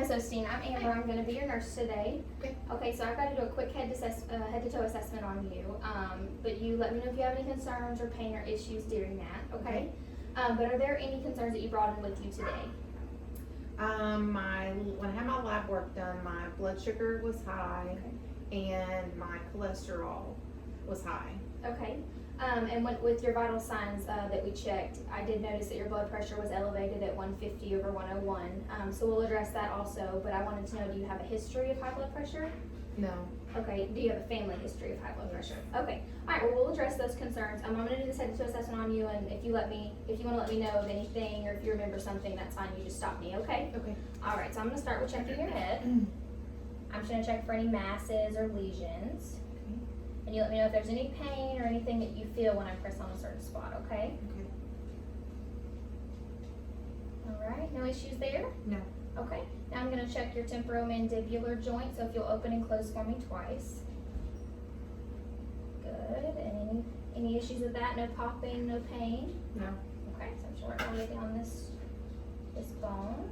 Miss Osteen. I'm Amber. I'm going to be your nurse today. Okay. Okay, so I've got to do a quick head to toe assessment on you. But you let me know if you have any concerns or pain or issues during that. Okay. But are there any concerns that you brought in with you today? When I had my lab work done, my blood sugar was high, and my cholesterol was high. Okay. And with your vital signs that we checked, I did notice that your blood pressure was elevated at 150 over 101. So we'll address that also, but I wanted to know, do you have a history of high blood pressure? No. Okay, do you have a family history of high blood pressure? Okay, alright, well we'll address those concerns. I'm gonna do this head to toe assessment on you, and if you wanna let me know of anything, or if you remember something, that's fine, you just stop me, okay? Okay. Alright, so I'm gonna start with checking your head. I'm just gonna check for any masses or lesions. And you let me know if there's any pain or anything that you feel when I press on a certain spot, okay? Okay. Alright, no issues there? No. Okay, now I'm going to check your temporomandibular joint, so if you'll open and close for me twice. Good, and any issues with that? No popping, no pain? No. Okay, so I'm just working my way down this bone.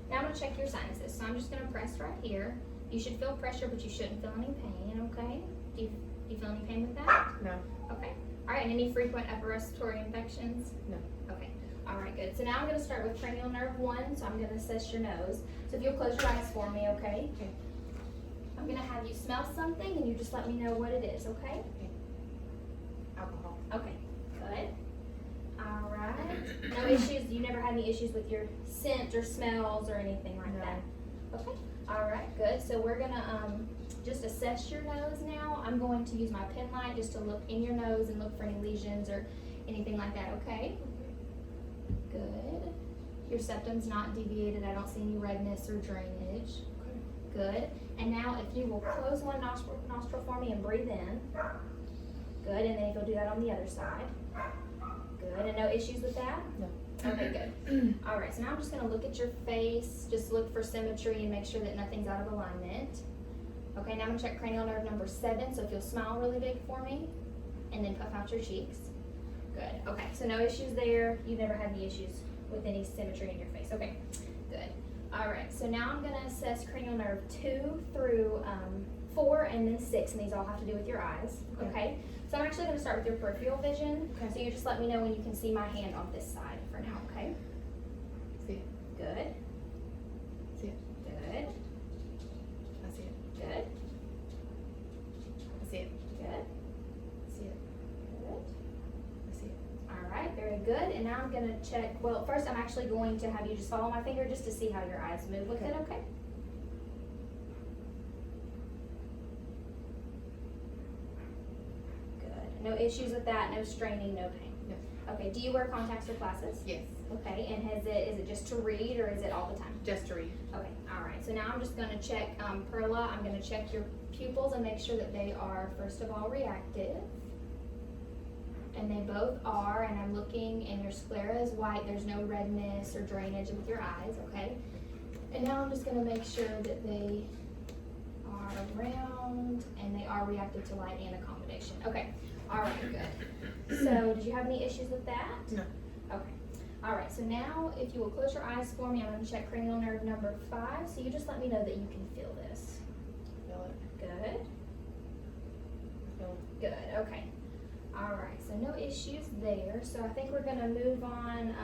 Now I'm going to check your sinuses, so I'm just going to press right here. You should feel pressure, but you shouldn't feel any pain, okay? Do you feel any pain with that? No. Okay. Alright, and any frequent upper respiratory infections? No. Okay. Alright, good. So now I'm going to start with cranial nerve 1, so I'm going to assess your nose. So if you'll close your eyes for me, okay? Okay. I'm going to have you smell something, and you just let me know what it is, okay? Okay. Alcohol. Okay, good. Alright. No issues? You never had any issues with your scent or smells or anything like that? Okay. Alright, good. So we're going to just assess your nose now. I'm going to use my pen light just to look in your nose and look for any lesions or anything like that, okay? Good. Your septum's not deviated. I don't see any redness or drainage. Good. And now if you will close one nostril for me and breathe in. Good. And then if you'll do that on the other side. Good. And no issues with that? No. Okay, good. All right, so now I'm just going to look at your face. Just look for symmetry and make sure that nothing's out of alignment. Okay, now I'm going to check cranial nerve number 7. So if you'll smile really big for me and then puff out your cheeks. Good. Okay, so no issues there. You've never had any issues with any symmetry in your face. Okay, good. All right, so now I'm going to assess cranial nerve 2 through 4 and then 6, and these all have to do with your eyes. Okay, so I'm actually going to start with your peripheral vision. Okay. So you just let me know when you can see my hand on this side for now, okay? See it. Good. See it. Good. I see it. Good. I see it. Good. See it. Good. I see it. All right, very good. And now I'm going to check, well, first I'm actually going to have you just follow my finger just to see how your eyes move with it, okay? Good. No issues with that, no straining, no pain? No. Okay, do you wear contacts or glasses? Yes. Okay, and is it just to read or is it all the time? Just to read. Okay, all right. So now I'm just going to check Perla. I'm going to check your pupils and make sure that they are, first of all, reactive. And they both are, and I'm looking, and your sclera is white. There's no redness or drainage with your eyes, okay? And now I'm just going to make sure that they are round and they are reactive to light and accommodation. Okay, all right, good. So did you have any issues with that? No. Okay. All right, so now if you will close your eyes for me, I'm going to check cranial nerve number 5. So you just let me know that you can feel this. Feel it. Good. Feel it. Good, okay. All right, so no issues there. So I think we're going to move on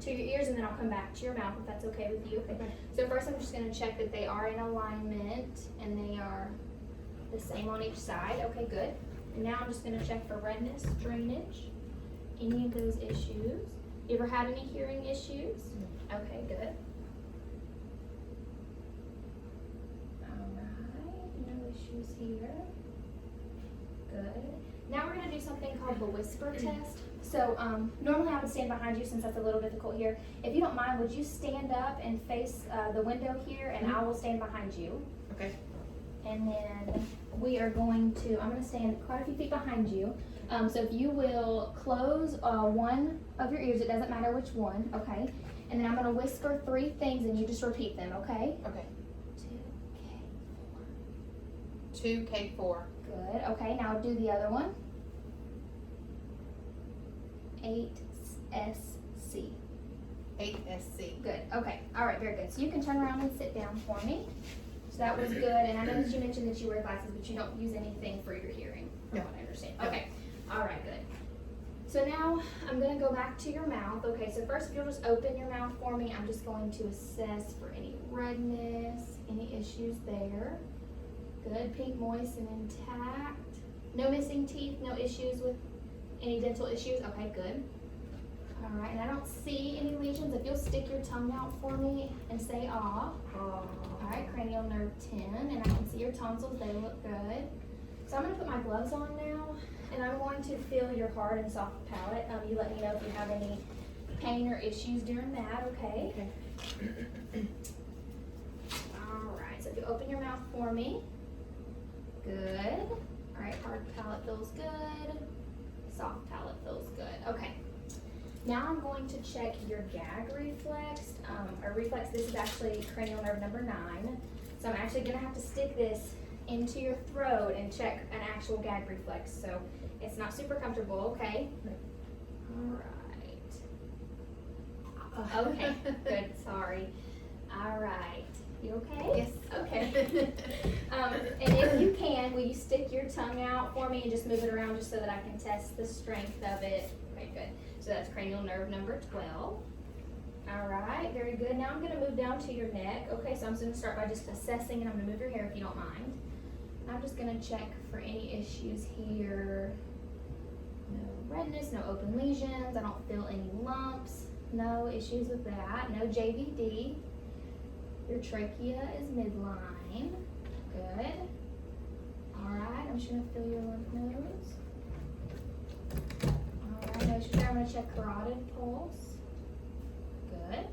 to your ears, and then I'll come back to your mouth if that's okay with you. Okay. So first I'm just going to check that they are in alignment and they are the same on each side. Okay, good. And now I'm just going to check for redness, drainage, any of those issues. You ever had any hearing issues? No. Okay, good. All right, no issues here. Good. Now we're going to do something called the whisper test. So normally I would stand behind you since that's a little difficult here. If you don't mind, would you stand up and face the window here, and I will stand behind you. Okay. And then we are going to, I'm going to stand quite a few feet behind you. So if you will close one of your ears, it doesn't matter which one, okay? And then I'm going to whisper 3 things and you just repeat them, okay? Okay. 2K4. 2K4. Good, okay, now do the other one. 8SC. 8SC. Good, okay, all right, very good. So you can turn around and sit down for me. So that was good, and I know that you mentioned that you wear glasses, but you don't use anything for your hearing, from No. what I understand. No. Okay, all right, good. So now I'm gonna go back to your mouth. Okay, so first if you'll just open your mouth for me, I'm just going to assess for any redness, any issues there. Good, pink, moist, and intact. No missing teeth, no issues with any dental issues. Okay, good. All right, and I don't see any lesions. If you'll stick your tongue out for me and say ah. All right, cranial nerve 10, and I can see your tonsils, they look good. So I'm gonna put my gloves on now, and I'm going to feel your hard and soft palate. You let me know if you have any pain or issues during that, okay? Okay. All right, so if you open your mouth for me. Good. All right, hard palate feels good. Soft palate feels good. Okay. Now I'm going to check your gag reflex. This is actually cranial nerve number 9. So I'm actually gonna have to stick this into your throat and check an actual gag reflex. So it's not super comfortable, okay? All right. Okay, good, sorry. All right, you okay? Yes. Okay. And if you can, will you stick your tongue out for me and just move it around just so that I can test the strength of it? Okay, good. So that's cranial nerve number 12. All right, very good. Now I'm gonna move down to your neck. Okay, so I'm just gonna start by just assessing, and I'm gonna move your hair if you don't mind. I'm just gonna check for any issues here. No redness, no open lesions. I don't feel any lumps. No issues with that. No JVD. Your trachea is midline. Good. All right, I'm just gonna feel your lymph nodes. All right, no issues there. I'm gonna check carotid pulse. Good.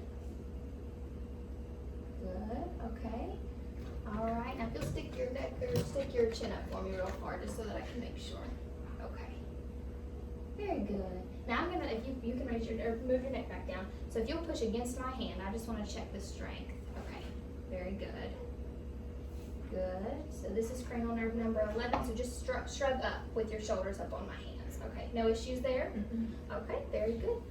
Good, okay. All right, now if you'll stick your neck or stick your chin up for me real hard just so that I can make sure. Okay. Very good. Now I'm gonna, if you can raise your, or move your neck back down. So if you'll push against my hand, I just wanna check the strength. Okay, very good. Good, so this is cranial nerve number 11, so just shrug up with your shoulders up on my hands. Okay, no issues there? Okay, very good.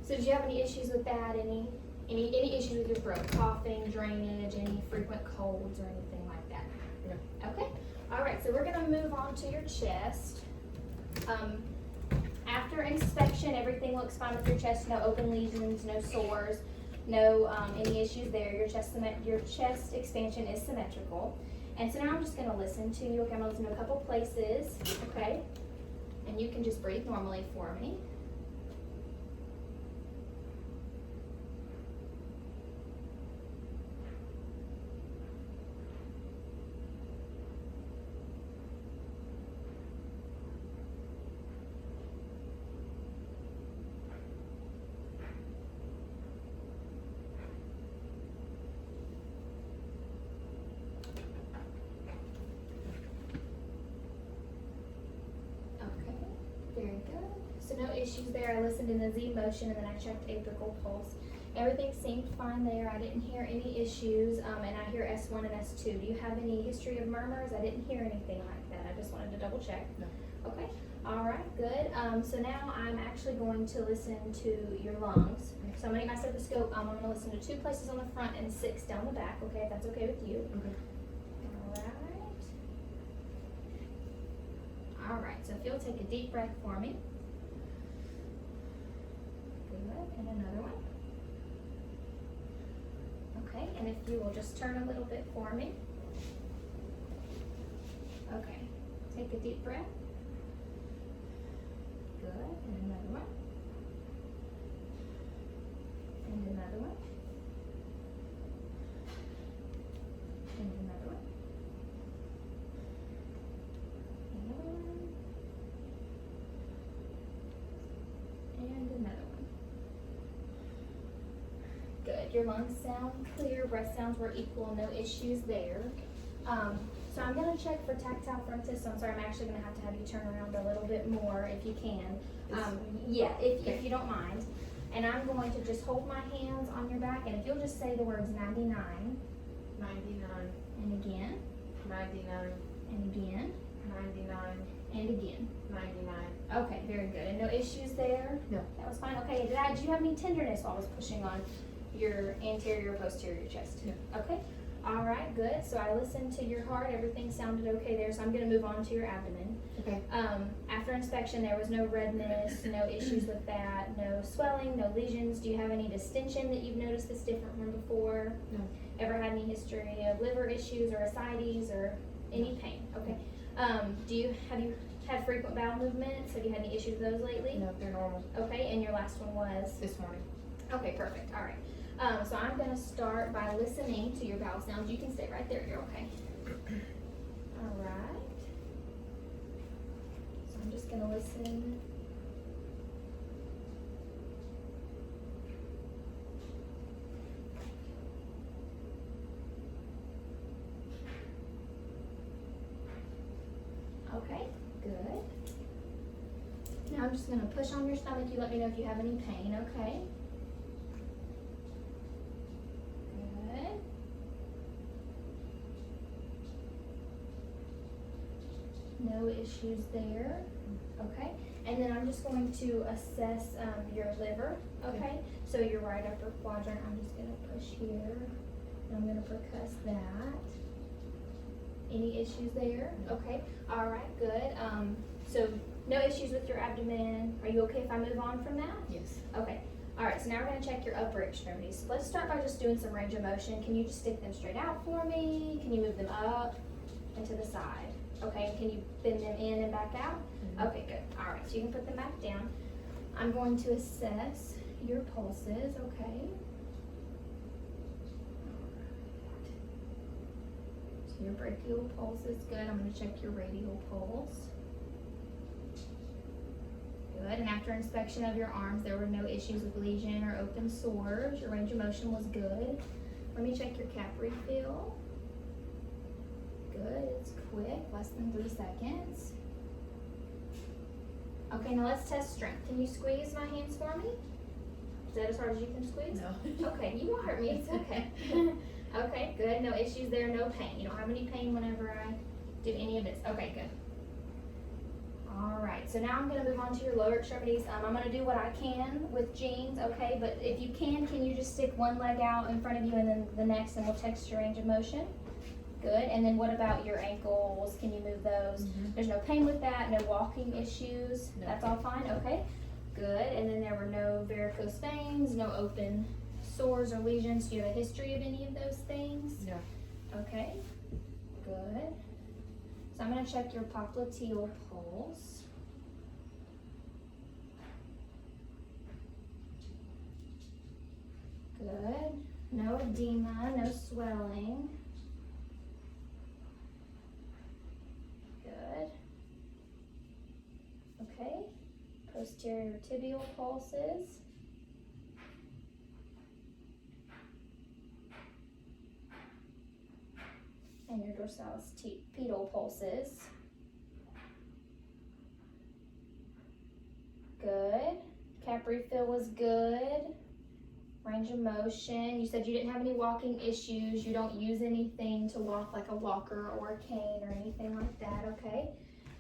So did you have any issues with that? Any issues with your throat? Coughing, drainage, any frequent colds or anything like that? No. Okay. All right, so we're gonna move on to your chest. After inspection, everything looks fine with your chest. No open lesions, no sores, no any issues there. Your chest expansion is symmetrical. And so now I'm just gonna listen to you. Okay, I'm gonna listen to a couple places. Okay, and you can just breathe normally for me. Very good. So no issues there. I listened in the Z motion and then I checked apical pulse. Everything seemed fine there. I didn't hear any issues, and I hear S1 and S2. Do you have any history of murmurs? I didn't hear anything like that. I just wanted to double check. No. Okay. All right. Good. So now I'm actually going to listen to your lungs. So I'm gonna get my stethoscope. I'm gonna listen to 2 places on the front and 6 down the back. Okay, if that's okay with you. Okay. All right, so if you'll take a deep breath for me. Good, and another one. Okay, and if you will just turn a little bit for me. Okay, take a deep breath. Good, and another one. And another one. And another one. And another one. Good. Your lungs sound clear. Breath sounds were equal. No issues there. So I'm going to check for tactile frontis. So I'm sorry, I'm actually going to have you turn around a little bit more if you can. Yeah, if you don't mind. And I'm going to just hold my hands on your back, and if you'll just say the words 99. 99. And again. 99. And again. 99. And again. 99. Okay, very good. And no issues there? No. That was fine. Okay, did you have any tenderness while I was pushing on your anterior or posterior chest? No. Okay. All right, good. So I listened to your heart. Everything sounded okay there. So I'm going to move on to your abdomen. Okay. After inspection, there was no redness, no issues with that, no swelling, no lesions. Do you have any distension that you've noticed that's different from before? No. Ever had any history of liver issues or ascites or any pain? Okay. Have you had frequent bowel movements? Have you had any issues with those lately? No, they're normal. Okay, and your last one was? This morning. Okay, perfect. All right. So I'm going to start by listening to your bowel sounds. You can stay right there. You're okay. All right. So I'm just going to listen. Okay, good. Now I'm just going to push on your stomach. You let me know if you have any pain, okay? Good. No issues there. Okay. And then I'm just going to assess your liver, okay? So your right upper quadrant, I'm just going to push here. And I'm going to percuss that. Any issues there? No. Okay. All right, good. So no issues with your abdomen. Are you okay if I move on from that? Yes. Okay. All right, so now we're going to check your upper extremities. Let's start by just doing some range of motion. Can you just stick them straight out for me? Can you move them up and to the side? Okay, and can you bend them in and back out? Mhm. Okay, good. All right, so you can put them back down. I'm going to assess your pulses, okay? So your brachial pulse is good. I'm going to check your radial pulse. Good, and after inspection of your arms, there were no issues with lesion or open sores. Your range of motion was good. Let me check your cap refill. Good, it's quick, less than 3 seconds. Okay, now let's test strength. Can you squeeze my hands for me? Is that as hard as you can squeeze? No. Okay, you won't hurt me, it's okay. Okay, good, no issues there, no pain. You don't have any pain whenever I do any of this. Okay, good. All right, so now I'm going to move on to your lower extremities. I'm going to do what I can with jeans, okay? But if you can you just stick one leg out in front of you and then the next, and we'll text your range of motion? Good. And then what about your ankles? Can you move those? Mhm. There's no pain with that, no walking issues. No. That's all fine, okay? Good. And then there were no varicose veins, no open sores or lesions. Do you have a history of any of those things? No. Okay, good. So I'm going to check your popliteal pulse. Good. No edema, no swelling. Good. Okay. Posterior tibial pulses. And your dorsalis pedal pulses. Good. Cap refill was good. Range of motion. You said you didn't have any walking issues. You don't use anything to walk like a walker or a cane or anything like that, okay?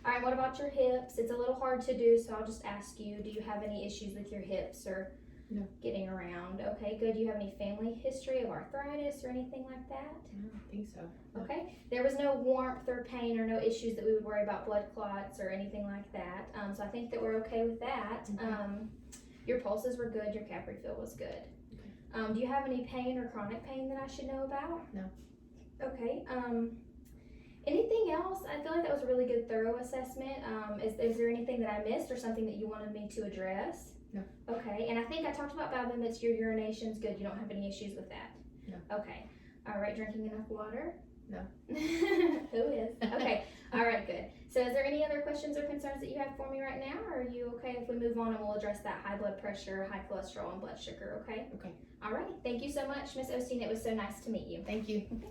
All right, what about your hips? It's a little hard to do, so I'll just ask you, do you have any issues with your hips or No. getting around? Okay, good. Do you have any family history of arthritis or anything like that? I don't think so. No. Okay, there was no warmth or pain or no issues that we would worry about blood clots or anything like that. So I think that we're okay with that. Okay. Your pulses were good, your cap refill was good. Okay. Do you have any pain or chronic pain that I should know about? No. Okay, anything else? I feel like that was a really good thorough assessment. Is there anything that I missed or something that you wanted me to address? No. Okay, and I think I talked about bowel movements. Your urination's good. You don't have any issues with that? No. Okay. All right, drinking enough water? No. Who is? Okay. All right, good. So is there any other questions or concerns that you have for me right now? Or are you okay if we move on and we'll address that high blood pressure, high cholesterol, and blood sugar, okay? Okay. All right. Thank you so much, Miss Osteen. It was so nice to meet you. Thank you. Okay.